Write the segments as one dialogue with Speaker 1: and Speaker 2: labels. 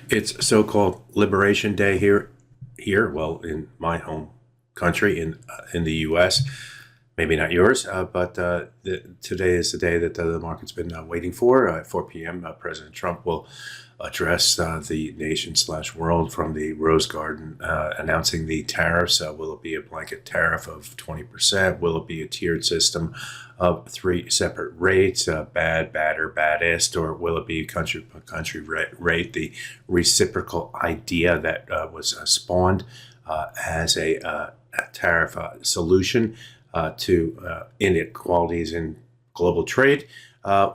Speaker 1: It's so-called Liberation Day here. Well, in my home country, in the U.S. Maybe not yours, but today is the day that the market's been waiting for. At 4 p.m., President Trump will address the nation/world from the Rose Garden, announcing the tariffs. Will it be a blanket tariff of 20%? Will it be a tiered system of 3 separate rates, bad, badder, baddest, or will it be a country rate, the reciprocal idea that was spawned as a tariff solution to inequalities in global trade?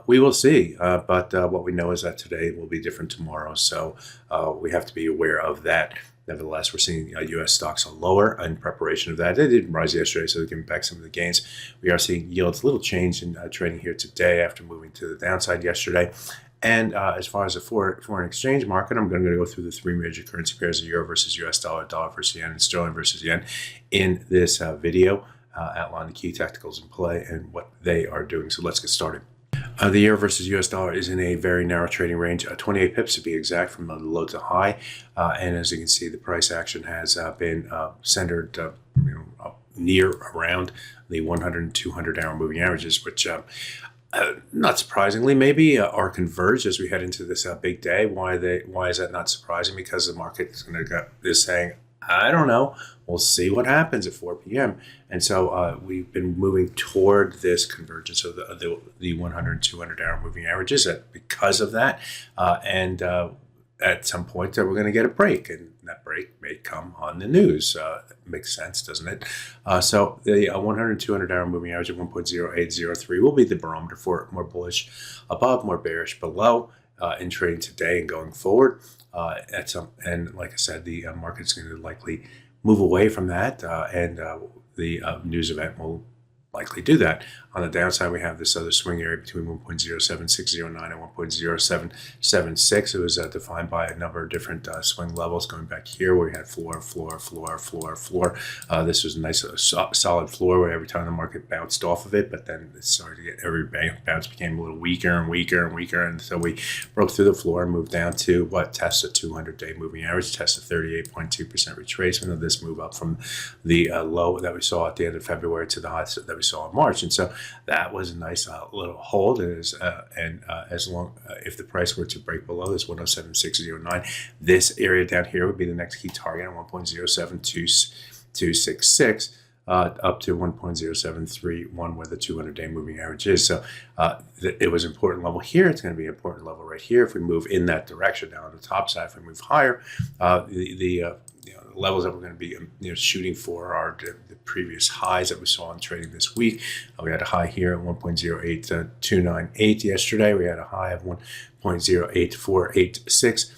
Speaker 1: We will see, but what we know is that today will be different tomorrow, so we have to be aware of that. Nevertheless, we're seeing U.S. stocks are lower in preparation of that. They didn't rise yesterday, so they're giving back some of the gains. We are seeing yields, little change in trading here today after moving to the downside yesterday. And as far as the foreign exchange market, I'm going to go through the 3 major currency pairs: the euro versus U.S. dollar, dollar versus yen, and sterling versus yen in this video. Outline the key tacticals in play and what they are doing. So let's get started. The euro versus U.S. dollar is in a very narrow trading range, 28 pips to be exact, from the low to high. And as you can see, the price action has been centered near around the 100 and 200 hour moving averages, which not surprisingly, maybe are converged as we head into this big day. Why is that not surprising? Because the market is saying, I don't know. We'll see what happens at 4 p.m. And so we've been moving toward this convergence of the 100 and 200 hour moving averages because of that. And at some point we're going to get a break, and that break may come on the news. Makes sense, doesn't it? So the 100 and 200 hour moving average of 1.0803 will be the barometer for more bullish above, more bearish below in trading today and going forward. And like I said, the market's going to likely move away from that, and the news event will likely do that. On the downside, we have this other swing area between 1.07609 and 1.0776. It was defined by a number of different swing levels going back here, where we had floor. This was a nice solid floor where every time the market bounced off of it, but then it started to get, every bounce became a little weaker and weaker and weaker, and so we broke through the floor and moved down to test a 200-day moving average, test a 38.2% retracement of this move up from the low that we saw at the end of February to the highs that we saw in March. And so that was a nice little hold. As long if the price were to break below this 107.609, this area down here would be the next key target at 1.072266, up to 1.0731, where the 200-day moving average is. So it was an important level here. It's going to be an important level right here if we move in that direction. Now on the top side, if we move higher, the levels that we're going to be shooting for are the previous highs that we saw in trading this week. We had a high here at 1.08298 yesterday. We had a high of 1.08486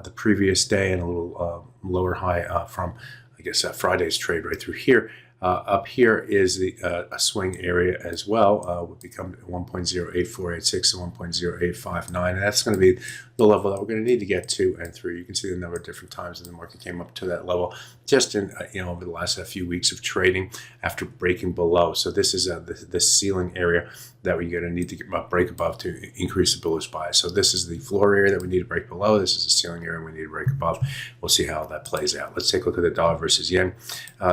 Speaker 1: the previous day, and a little lower high from, I guess, Friday's trade right through here. Up here is the a swing area as well, would become 1.08486 and 1.0859, and that's going to be the level that we're going to need to get to and through. You can see the number of different times that the market came up to that level just in over the last few weeks of trading after breaking below. So this is the ceiling area that we're going to need to break above to increase the bullish bias. So this is the floor area that we need to break below. This is the ceiling area we need to break above. We'll see how that plays out. Let's take a look at the dollar versus yen.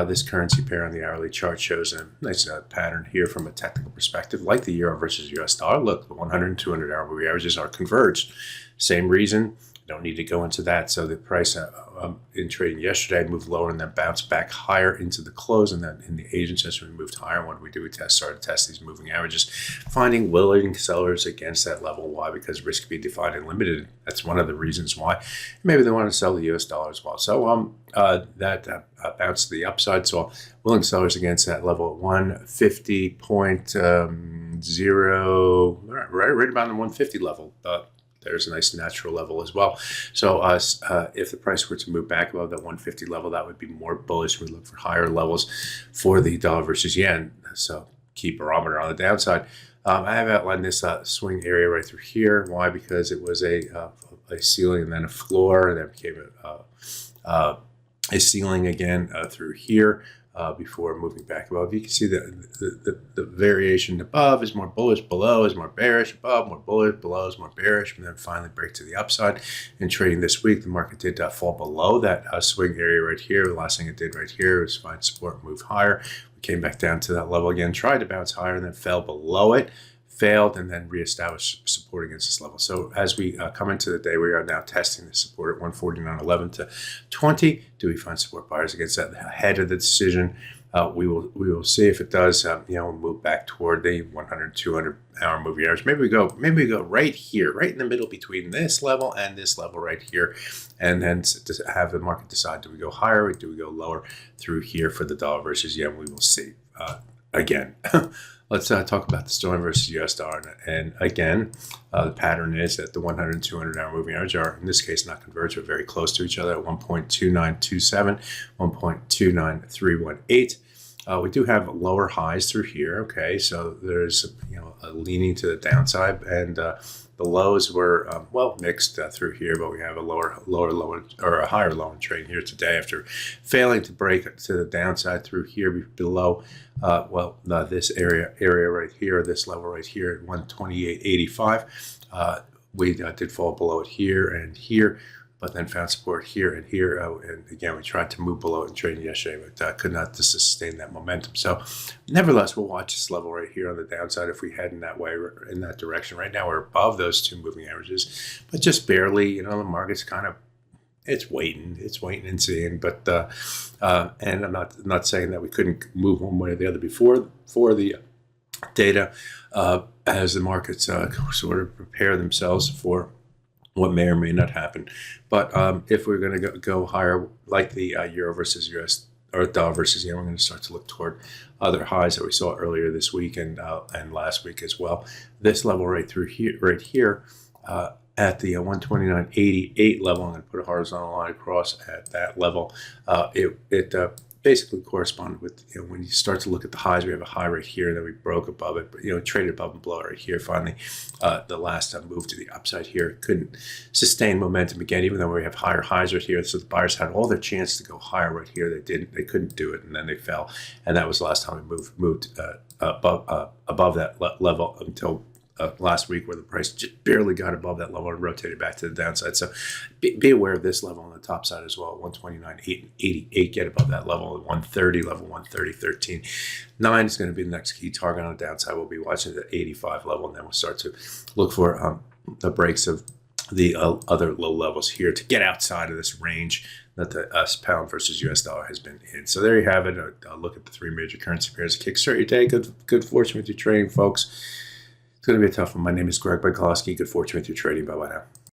Speaker 1: This currency pair on the hourly chart shows a nice pattern here from a technical perspective, like the euro versus US dollar. Look, the 100 and 200 hour moving averages are converged. Same reason. Don't need to go into that. So the price in trading yesterday moved lower and then bounced back higher into the close, and then in the Asian session we moved higher. What did we do? We started to test these moving averages, finding willing sellers against that level. Why? Because risk can be defined and limited. That's one of the reasons why. Maybe they want to sell the US dollar as well. So that bounced to the upside. So willing sellers against that level at 150.0, right about the 150 level. There's a nice natural level as well. So if the price were to move back above that 150 level, that would be more bullish. We look for higher levels for the dollar versus yen. So key barometer on the downside. I have outlined this swing area right through here. Why? Because it was a ceiling and then a floor, and then became a ceiling again through here. before moving back above. You can see the variation above is more bullish, below is more bearish, above more bullish, below is more bearish, and then finally break to the upside. In trading this week, the market did fall below that swing area right here. The last thing it did right here was find support, move higher. We came back down to that level again, tried to bounce higher, and then fell below it, failed, and then reestablished support against this level. So as we come into the day, we are now testing the support at 149.11 to 20. Do we find support buyers against that ahead of the decision? We will see if it does. Move back toward the 100, 200 hour moving average. Maybe we go right here, right in the middle between this level and this level right here, and then to have the market decide: do we go higher or do we go lower through here for the dollar versus yen? We will see again. Let's talk about the sterling versus US dollar. And again, the pattern is that the 100 and 200 hour moving average are, in this case, not converged, but very close to each other at 1.2927, 1.29318. We do have lower highs through here. Okay, so there's a leaning to the downside, and the lows were mixed through here, but we have a lower low or a higher low in trade here today after failing to break to the downside through here below this area right here, this level right here at 128.85. We did fall below it here and here, but then found support here and here. And again, we tried to move below it in trading yesterday, but could not sustain that momentum. So nevertheless, we'll watch this level right here on the downside if we head in that way, in that direction. Right now, we're above those two moving averages, but just barely. The market's kind of, it's waiting and seeing. But and I'm not saying that we couldn't move one way or the other before for the data, as the markets sort of prepare themselves for what may or may not happen. But if we're going to go higher, like the euro versus US or dollar versus yen, we're going to start to look toward other highs that we saw earlier this week and last week as well. This level right here. At the 129.88 level, I'm going to put a horizontal line across at that level. It basically corresponded with, when you start to look at the highs, we have a high right here, then we broke above it, but traded above and below it right here. Finally, the last move to the upside here couldn't sustain momentum again, even though we have higher highs right here. So the buyers had all their chance to go higher right here. They couldn't do it, and then they fell. And that was the last time we moved above that level until last week, where the price just barely got above that level and rotated back to the downside. So be aware of this level on the top side as well. 129.88, get above that level. 130 level, 130.13. 9 is going to be the next key target on the downside. We'll be watching the 85 level, and then we'll start to look for the breaks of the other low levels here to get outside of this range that the pound versus US dollar has been in. So there you have it. A look at the three major currency pairs to kickstart your day. Good fortune with your trading, folks. It's going to be a tough one. My name is Greg Bykowski. Good fortune with your trading. Bye-bye now.